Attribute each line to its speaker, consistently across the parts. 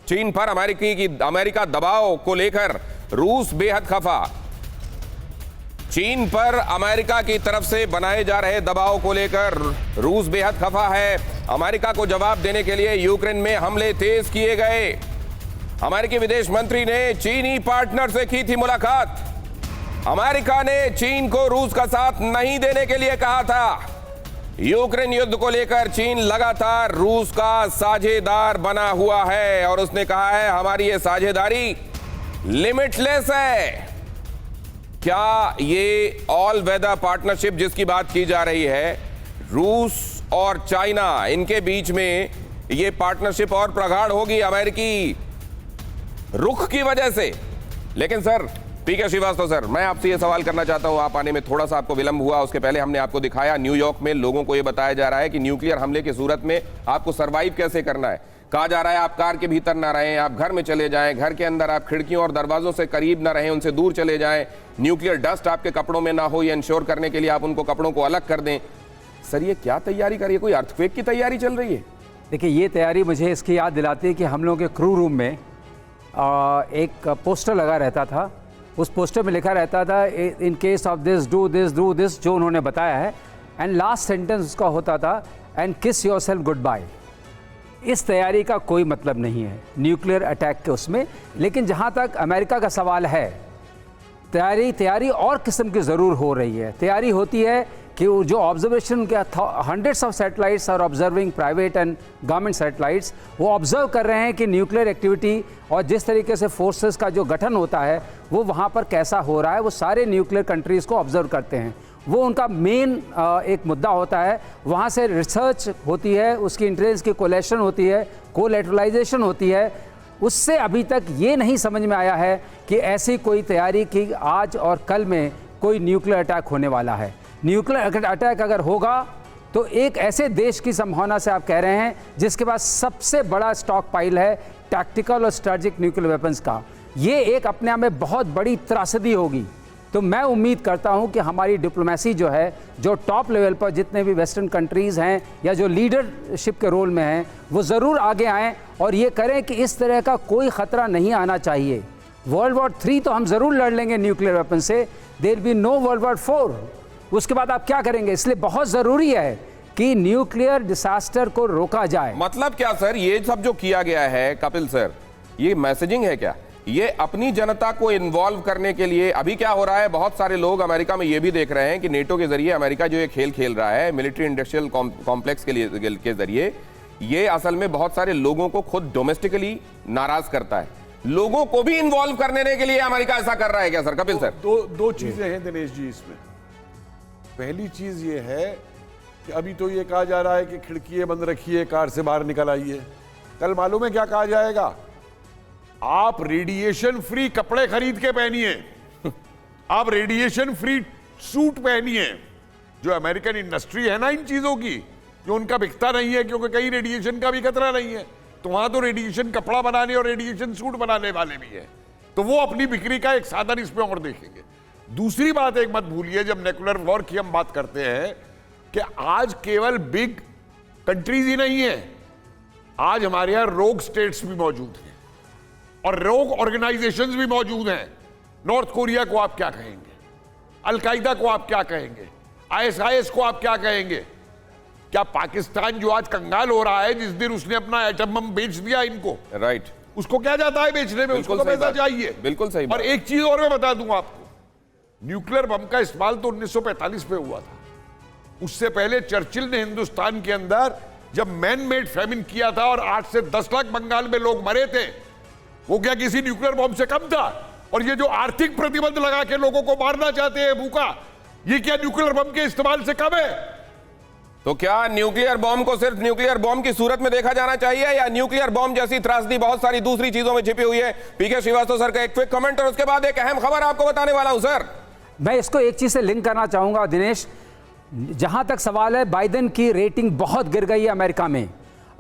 Speaker 1: चीन पर अमेरिका दबाव को लेकर रूस बेहद खफा। चीन पर अमेरिका की तरफ से बनाए जा रहे दबाव को लेकर रूस बेहद खफा है। अमेरिका को जवाब देने के लिए यूक्रेन में हमले तेज किए गए। अमेरिकी विदेश मंत्री ने चीनी पार्टनर से की थी मुलाकात। अमेरिका ने चीन को रूस का साथ नहीं देने के लिए कहा था। यूक्रेन युद्ध को लेकर चीन लगातार रूस का साझेदार बना हुआ है और उसने कहा है हमारी ये साझेदारी लिमिटलेस है। क्या ये ऑल वेदर पार्टनरशिप जिसकी बात की जा रही है, रूस और चाइना, इनके बीच में ये पार्टनरशिप और प्रगाढ़ होगी अमेरिकी रुख की वजह से? लेकिन सर, पीके श्रीवास्तव सर, मैं आपसे ये सवाल करना चाहता हूं। आप आने में थोड़ा सा आपको विलंब हुआ, उसके पहले हमने आपको दिखाया न्यूयॉर्क में लोगों को ये बताया जा रहा है कि न्यूक्लियर हमले की सूरत में आपको सरवाइव कैसे करना है। कहा जा रहा है आप कार के भीतर ना रहें, आप घर में चले जाएं, घर के अंदर आप खिड़कियों और दरवाजों से करीब ना रहें, उनसे दूर चले जाएं, न्यूक्लियर डस्ट आपके कपड़ों में ना हो, ये इंश्योर करने के लिए आप उनको कपड़ों को अलग कर दें। सर, ये क्या तैयारी करिए? कोई अर्थक्वेक की तैयारी चल रही है?
Speaker 2: देखिए, ये तैयारी मुझे इसकी याद दिलाती है कि हम लोग के क्रू रूम में एक पोस्टर लगा रहता था। उस पोस्टर में लिखा रहता था in case of this do this, जो उन्होंने बताया है, एंड लास्ट सेंटेंस उसका होता था एंड किस योरसेल्फ गुड बाय। इस तैयारी का कोई मतलब नहीं है न्यूक्लियर अटैक के उसमें। लेकिन जहाँ तक अमेरिका का सवाल है, तैयारी और किस्म की ज़रूर हो रही है। तैयारी होती है कि जो ऑब्जर्वेशन के हंड्रेड्स ऑफ सैटेलाइट्स और observing private and government satellites, वो ऑब्जर्व कर रहे हैं कि न्यूक्लियर एक्टिविटी और जिस तरीके से फोर्सेस का जो गठन होता है वो वहाँ पर कैसा हो रहा है। वो सारे न्यूक्लियर कंट्रीज़ को ऑब्जर्व करते हैं। वो उनका मेन एक मुद्दा होता है। वहाँ से रिसर्च होती है, उसकी इंटेलिजेंस की कोलेशन होती है, कोलैटरलाइजेशन होती है। उससे अभी तक ये नहीं समझ में आया है कि ऐसी कोई तैयारी कि आज और कल में कोई न्यूक्लियर अटैक होने वाला है। न्यूक्लियर अटैक अगर होगा तो एक ऐसे देश की संभावना से आप कह रहे हैं जिसके पास सबसे बड़ा स्टॉक पाइल है टैक्टिकल और स्ट्रेटेजिक न्यूक्लियर वेपन्स का। ये एक अपने आप में बहुत बड़ी त्रासदी होगी। तो मैं उम्मीद करता हूं कि हमारी डिप्लोमेसी जो है, जो टॉप लेवल पर जितने भी वेस्टर्न कंट्रीज़ हैं या जो लीडरशिप के रोल में हैं, वो ज़रूर आगे आएँ और ये करें कि इस तरह का कोई ख़तरा नहीं आना चाहिए। वर्ल्ड वॉर 3 तो हम ज़रूर लड़ लेंगे न्यूक्लियर वेपन से, there be no world war 4। उसके बाद आप क्या करेंगे? इसलिए बहुत ज़रूरी है कि न्यूक्लियर डिसास्टर को रोका जाए।
Speaker 1: मतलब क्या सर, ये सब जो किया गया है कपिल सर, ये मैसेजिंग है क्या? ये अपनी जनता को इन्वॉल्व करने के लिए? अभी क्या हो रहा है, बहुत सारे लोग अमेरिका में ये भी देख रहे हैं कि नेटो के जरिए अमेरिका जो ये खेल खेल रहा है मिलिट्री इंडस्ट्रियल कॉम्प्लेक्स के जरिए, ये असल में बहुत सारे लोगों को खुद डोमेस्टिकली नाराज करता है। लोगों को भी इन्वॉल्व करने के लिए अमेरिका ऐसा कर रहा है क्या सर? कपिल सर,
Speaker 3: दो चीजें हैं दिनेश जी इसमें। पहली चीज ये है कि अभी तो ये कहा जा रहा है कि खिड़कियां बंद रखिए, कार से बाहर निकल आइए। कल मालूम है क्या कहा जाएगा? आप रेडिएशन फ्री कपड़े खरीद के पहनिए, आप रेडिएशन फ्री सूट पहनिए। जो अमेरिकन इंडस्ट्री है ना इन चीजों की, जो उनका बिकता नहीं है क्योंकि कहीं रेडिएशन का भी खतरा नहीं है, तो वहां तो रेडिएशन कपड़ा बनाने और रेडिएशन सूट बनाने वाले भी है, तो वो अपनी बिक्री का एक साधन इसमें और देखेंगे। दूसरी बात एक मत भूलिए, जब न्यूक्लियर वॉर की हम बात करते हैं, कि आज केवल बिग कंट्रीज ही नहीं है, आज हमारे यहां रोग स्टेट्स भी मौजूद हैं और रोग ऑर्गेनाइजेशंस भी मौजूद हैं। नॉर्थ कोरिया को आप क्या कहेंगे? अलकायदा को आप क्या कहेंगे? ISIS को आप क्या कहेंगे? क्या पाकिस्तान जो आज कंगाल हो रहा है, जिस दिन उसने अपना एटम बम बेच दिया इनको,
Speaker 1: राइट,
Speaker 3: उसको क्या जाता है बेचने में? उसको तो पैसा चाहिए।
Speaker 1: बिल्कुल सही।
Speaker 3: और एक चीज और मैं बता दूं आपको, न्यूक्लियर बम का इस्तेमाल तो 1945 में हुआ था। उससे पहले चर्चिल ने हिंदुस्तान के अंदर जब मैन मेड फेमिन किया था और 8 से 10 लाख बंगाल में लोग मरे थे, वो क्या किसी न्यूक्लियर बम से कम था? और ये जो आर्थिक प्रतिबंध लगा के लोगों को मारना चाहते हैं भूखा, ये क्या न्यूक्लियर बम के इस्तेमाल से कम है?
Speaker 1: तो क्या न्यूक्लियर बॉम्ब को सिर्फ न्यूक्लियर बॉम्ब की सूरत में देखा जाना चाहिए, या न्यूक्लियर बॉम्ब जैसी त्रासदी बहुत सारी दूसरी चीजों में छिपी हुई है? पीके श्रीवास्तव सर का एक क्विक कमेंट और उसके बाद एक अहम खबर आपको बताने वाला हूं सर।
Speaker 2: मैं इसको एक चीज से लिंक करना चाहूंगा दिनेश। जहां तक सवाल है, बाइडेन की रेटिंग बहुत गिर गई है अमेरिका में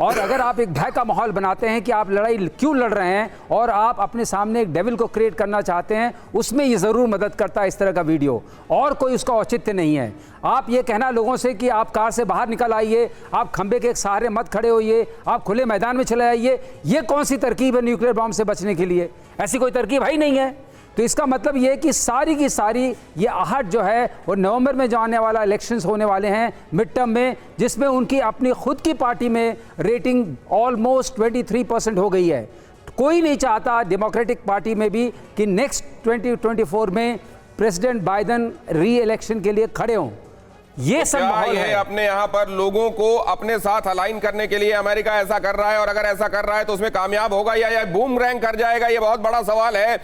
Speaker 2: और अगर आप एक भय का माहौल बनाते हैं कि आप लड़ाई क्यों लड़ रहे हैं और आप अपने सामने एक डेविल को क्रिएट करना चाहते हैं, उसमें ये ज़रूर मदद करता है इस तरह का वीडियो, और कोई उसका औचित्य नहीं है। आप ये कहना लोगों से कि आप कार से बाहर निकल आइए, आप खंबे के सहारे मत खड़े होइए, आप खुले मैदान में चले आइए, ये कौन सी तरकीब है न्यूक्लियर बॉम्ब से बचने के लिए? ऐसी कोई तरकीब ही नहीं है। तो इसका मतलब ये है कि सारी की सारी ये आहट जो है वो नवंबर में जो आने वाला इलेक्शंस होने वाले हैं मिड टर्म में, जिसमें उनकी अपनी खुद की पार्टी में रेटिंग ऑलमोस्ट 23% हो गई है। कोई नहीं चाहता डेमोक्रेटिक पार्टी में भी कि नेक्स्ट 2024 में प्रेसिडेंट बाइडेन री इलेक्शन के लिए खड़े हों। ये सब माहौल है।
Speaker 1: अपने यहाँ पर लोगों को अपने साथ अलाइन करने के लिए अमेरिका ऐसा कर रहा है, और अगर ऐसा कर रहा है तो उसमें कामयाब होगा या बूमरैंग कर जाएगा, ये बहुत बड़ा सवाल है।